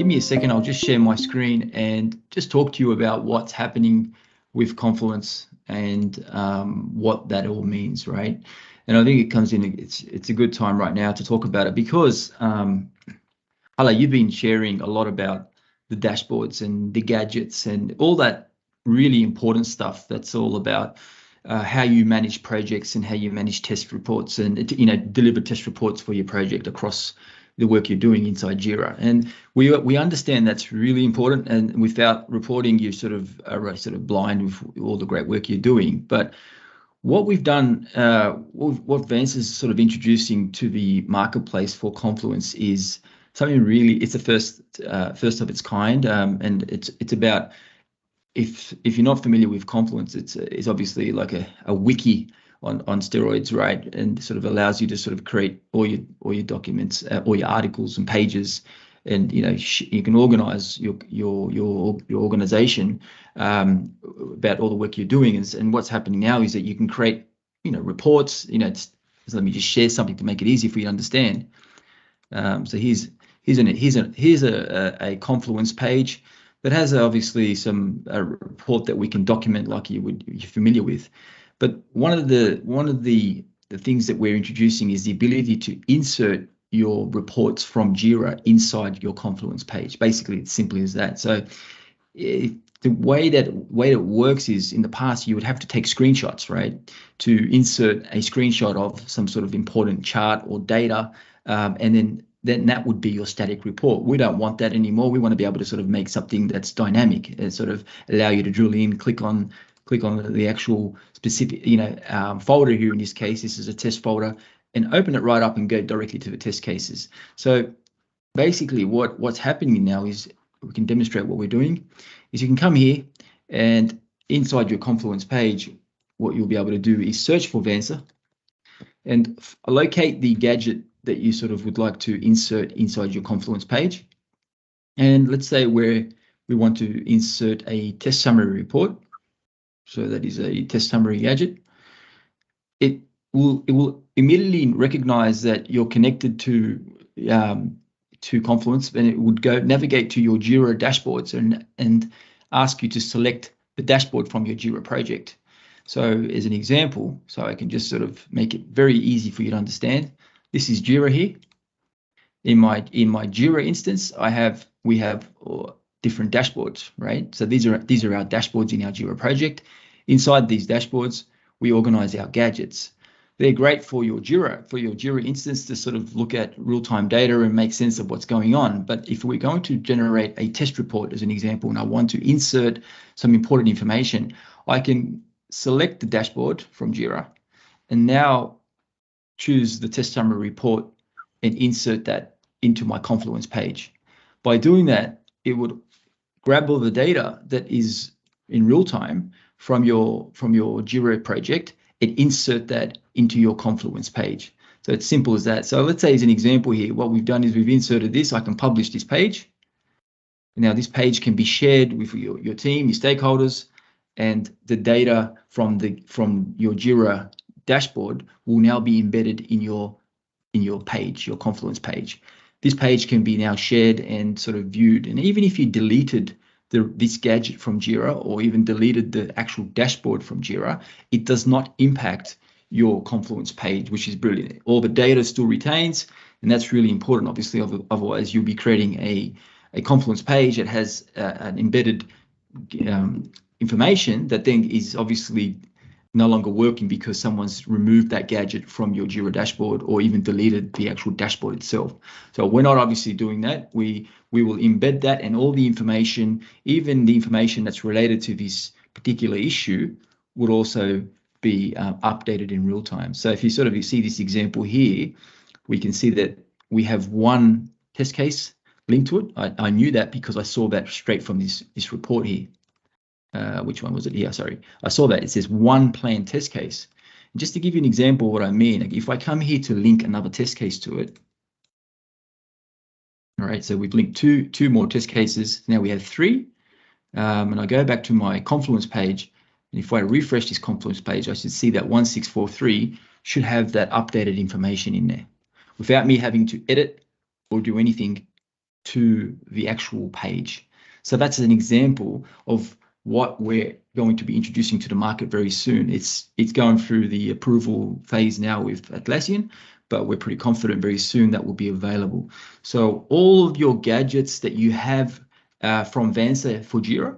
give me a second. I'll just share my screen and just talk to you about what's happening with Confluence and what that all means, right? And I think it comes in, it's a good time right now to talk about it because, Hala, you've been sharing a lot about the dashboards and the gadgets and all that really important stuff that's all about how you manage projects and how you manage test reports and deliver test reports for your project across the work you're doing inside Jira. And we understand that's really important, and without reporting you sort of are sort of blind with all the great work you're doing. But what we've done, what Vansah is sort of introducing to the marketplace for Confluence is something really, it's a first of its kind, and it's about, if you're not familiar with Confluence, it's obviously like a wiki on steroids, right? And sort of allows you to sort of create all your documents, all your articles and pages, and you can organize your organization about all the work you're doing. And what's happening now is that you can create reports. Let me just share something to make it easy for you to understand. So here's a Confluence page that has obviously a report that we can document like you're familiar with. But one of the things that we're introducing is the ability to insert your reports from Jira inside your Confluence page. Basically, it's simply as that. So the way that it works is, in the past you would have to take screenshots, right, to insert a screenshot of some sort of important chart or data, and then that would be your static report. We don't want that anymore. We want to be able to sort of make something that's dynamic and sort of allow you to drill in, click on the actual specific folder here. In this case, this is a test folder, and open it right up and go directly to the test cases. So basically what's happening now is, we can demonstrate what we're doing, is you can come here and inside your Confluence page, what you'll be able to do is search for Vansah and locate the gadget that you sort of would like to insert inside your Confluence page. And let's say we want to insert a test summary report. So that is a test summary gadget. It will immediately recognize that you're connected to Confluence, and it would go navigate to your Jira dashboards and ask you to select the dashboard from your Jira project. So as an example, so I can just sort of make it very easy for you to understand. This is Jira here. In my Jira instance, we have different dashboards, right? So these are our dashboards in our Jira project. Inside these dashboards, we organize our gadgets. They're great for your Jira instance to sort of look at real-time data and make sense of what's going on. But if we're going to generate a test report as an example, and I want to insert some important information, I can select the dashboard from Jira and now choose the test summary report and insert that into my Confluence page. By doing that, it would grab all the data that is in real time from your Jira project and insert that into your Confluence page. So it's simple as that. So let's say, as an example here, what we've done is we've inserted this. I can publish this page. Now this page can be shared with your team, your stakeholders, and the data from your Jira dashboard will now be embedded in your page, your Confluence page. This page can be now shared and sort of viewed. And even if you deleted this gadget from Jira, or even deleted the actual dashboard from Jira, it does not impact your Confluence page, which is brilliant. All the data still retains, and that's really important, obviously. Otherwise, you'll be creating a Confluence page that has an embedded information that then is obviously no longer working because someone's removed that gadget from your Jira dashboard or even deleted the actual dashboard itself. So we're not obviously doing that. We will embed that, and all the information, even the information that's related to this particular issue, would also be updated in real time. So if you see this example here, we can see that we have one test case linked to it. I knew that because I saw that straight from this report here. Which one was it? Yeah, sorry. I saw that it says one planned test case. And just to give you an example of what I mean, like if I come here to link another test case to it, all right, so we've linked two more test cases. Now we have 3. And I go back to my Confluence page, and if I refresh this Confluence page, I should see that 1643 should have that updated information in there without me having to edit or do anything to the actual page. So that's an example of what we're going to be introducing to the market very soon. It's going through the approval phase now with Atlassian, but we're pretty confident very soon that will be available. So all of your gadgets that you have from Vansah for Jira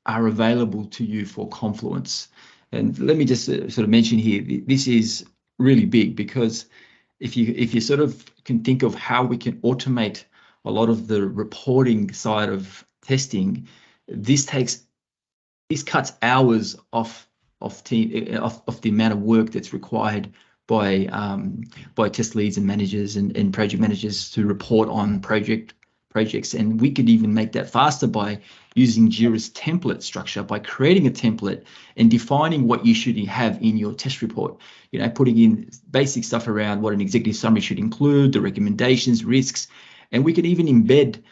are available to you for Confluence. And let me just sort of mention here, this is really big, because if you sort of can think of how we can automate a lot of the reporting side of testing, this cuts hours off the amount of work that's required by test leads and managers and project managers to report on projects. And we could even make that faster by using Jira's template structure, by creating a template and defining what you should have in your test report. You know, putting in basic stuff around what an executive summary should include, the recommendations, risks, and we can even embed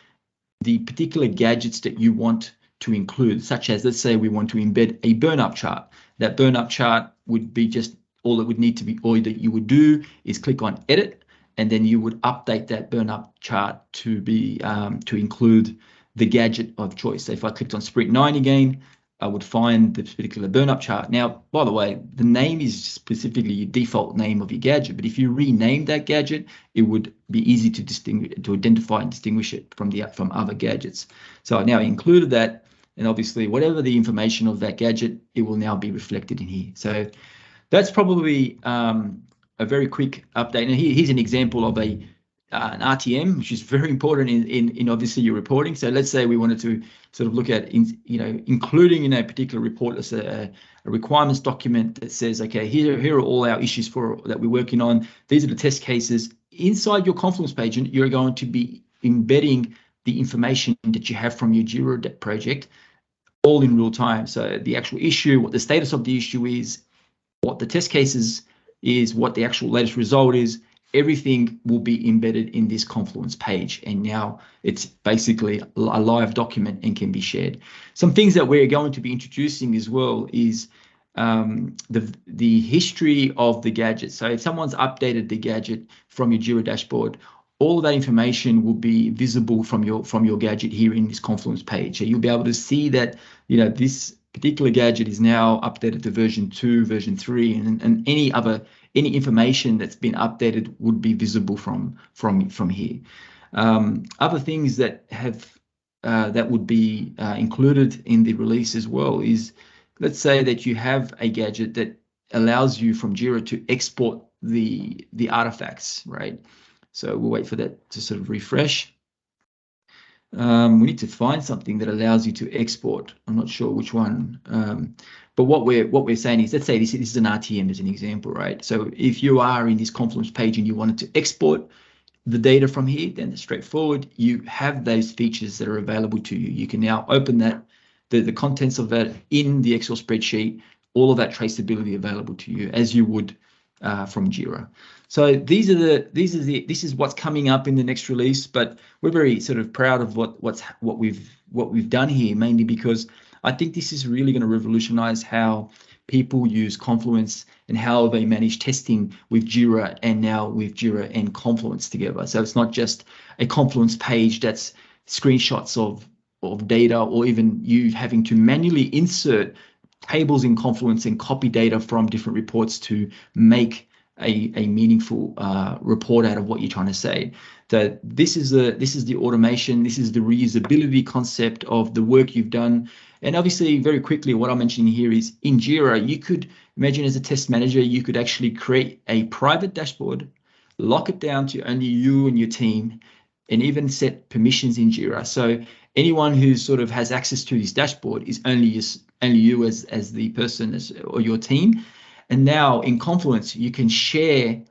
the particular gadgets that you want to include, such as, let's say we want to embed a burn-up chart. That burn-up chart would be just all it would need to be, all that you would do is click on edit, and then you would update that burn-up chart to be to include the gadget of choice. So if I clicked on Sprint 9 again, I would find the particular burn-up chart. Now, by the way, the name is specifically your default name of your gadget, but if you rename that gadget, it would be easy to identify and distinguish it from other gadgets. So I now included that, and obviously whatever the information of that gadget, it will now be reflected in here. So that's probably a very quick update. And here's an example of an RTM, which is very important in obviously your reporting. So let's say we wanted to sort of look at including in a particular report as a requirements document that says, okay, here are all our issues that we're working on. These are the test cases. Inside your Confluence page, you're going to be embedding the information that you have from your Jira project all in real time. So the actual issue, what the status of the issue is, what the test cases is, what the actual latest result is, everything will be embedded in this Confluence page. And now it's basically a live document and can be shared. Some things that we're going to be introducing as well is the history of the gadget. So if someone's updated the gadget from your Jira dashboard, all of that information will be visible from your gadget here in this Confluence page. So you'll be able to see that, you know, this particular gadget is now updated to version 2, version 3, and any information that's been updated would be visible from here. Other things that would be included in the release as well is, let's say that you have a gadget that allows you from Jira to export the artifacts, right? So we'll wait for that to sort of refresh. We need to find something that allows you to export. I'm not sure which one, but what we're saying is, let's say this is an RTM as an example, right? So if you are in this Confluence page and you wanted to export the data from here, then it's straightforward. You have those features that are available to you. You can now open that, the contents of that in the Excel spreadsheet, all of that traceability available to you as you would from Jira. So this is what's coming up in the next release, but we're very sort of proud of what we've done here, mainly because I think this is really going to revolutionize how people use Confluence and how they manage testing with Jira, and now with Jira and Confluence together. So it's not just a Confluence page that's screenshots of data, or even you having to manually insert tables in Confluence and copy data from different reports to make a meaningful report out of what you're trying to say. So this is the automation, this is the reusability concept of the work you've done. And obviously, very quickly, what I'm mentioning here is in Jira, you could imagine as a test manager, you could actually create a private dashboard, lock it down to only you and your team, and even set permissions in Jira. So anyone who sort of has access to this dashboard is only you as the person or your team. And now in Confluence, you can share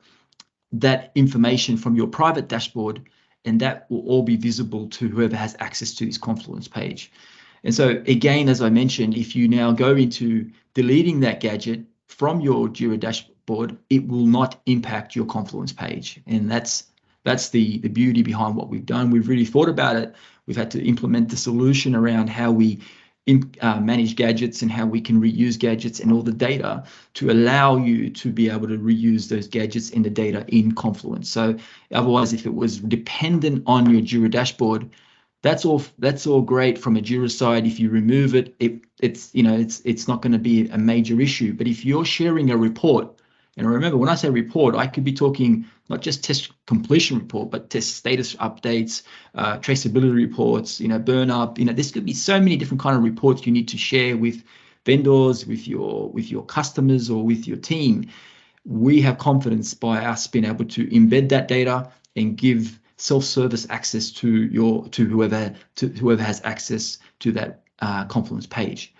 that information from your private dashboard, and that will all be visible to whoever has access to this Confluence page. And so again, as I mentioned, if you now go into deleting that gadget from your Jira dashboard, it will not impact your Confluence page. And that's the beauty behind what we've done. We've really thought about it. We've had to implement the solution around how we manage gadgets and how we can reuse gadgets and all the data to allow you to be able to reuse those gadgets and the data in Confluence. So otherwise, if it was dependent on your Jira dashboard, that's all great from a Jira side. If you remove it, it's not going to be a major issue. But if you're sharing a report, and remember, when I say report, I could be talking not just test completion report, but test status updates, traceability reports, burn up. This could be so many different kind of reports you need to share with vendors, with your customers, or with your team. We have confidence by us being able to embed that data and give self-service access to whoever has access to that Confluence page.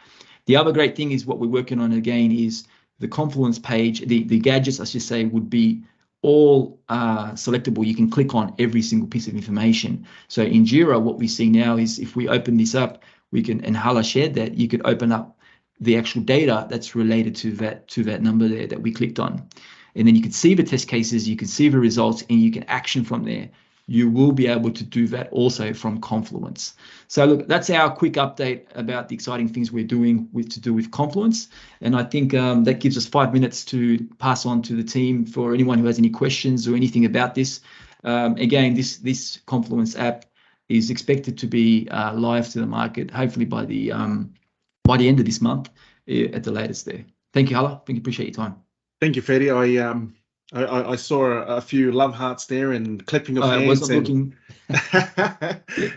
The other great thing is what we're working on again is the Confluence page, the gadgets, I should say, would be all selectable. You can click on every single piece of information. So in Jira, what we see now is if we open this up, we can, and Hala shared that, you could open up the actual data that's related to that number there that we clicked on. And then you can see the test cases, you can see the results, and you can action from there. You will be able to do that also from Confluence. So look, that's our quick update about the exciting things we're doing to do with Confluence. And I think that gives us 5 minutes to pass on to the team for anyone who has any questions or anything about this. Again, this Confluence app is expected to be live to the market, hopefully by the end of this month at the latest there. Thank you, Hala. Thank you. Appreciate your time. Thank you, Fedi. I saw a few love hearts there and clapping of hands. I wasn't looking.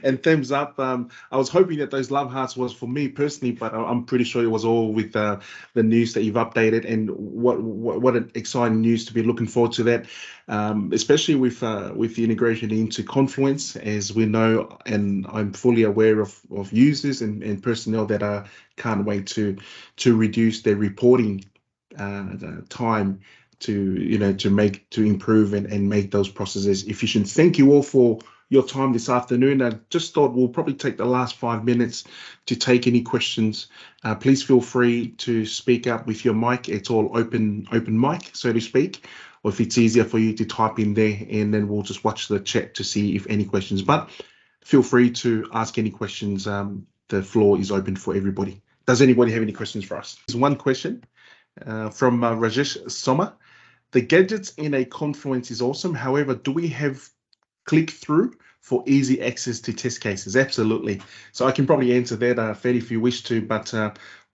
And thumbs up. I was hoping that those love hearts was for me personally, but I'm pretty sure it was all with the news that you've updated, and what an exciting news to be looking forward to that, especially with the integration into Confluence, as we know, and I'm fully aware of users and personnel that can't wait to reduce their reporting time to improve and make those processes efficient. Thank you all for your time this afternoon. I just thought we'll probably take the last 5 minutes to take any questions. Please feel free to speak up with your mic. It's all open mic, so to speak, or if it's easier for you to type in there, and then we'll just watch the chat to see if any questions. But feel free to ask any questions. The floor is open for everybody. Does anybody have any questions for us? There's one question from Rajesh Soma. The gadgets in a Confluence is awesome. However, do we have click-through for easy access to test cases? Absolutely. So I can probably answer that, Fedi, if you wish to, but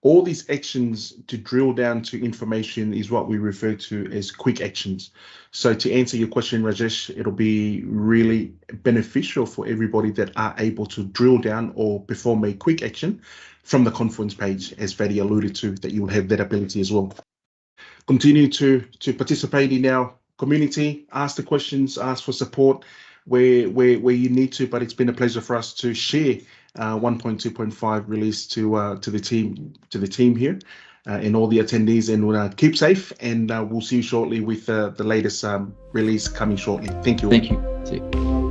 all these actions to drill down to information is what we refer to as quick actions. So to answer your question, Rajesh, it'll be really beneficial for everybody that are able to drill down or perform a quick action from the Confluence page, as Fedi alluded to, that you will have that ability as well. Continue to participate in our community, ask the questions, ask for support where you need to. But it's been a pleasure for us to share 1.2.5 release to the team here and all the attendees. And we'll keep safe, and we'll see you shortly with the latest release coming shortly. Thank you. Thank you. See you.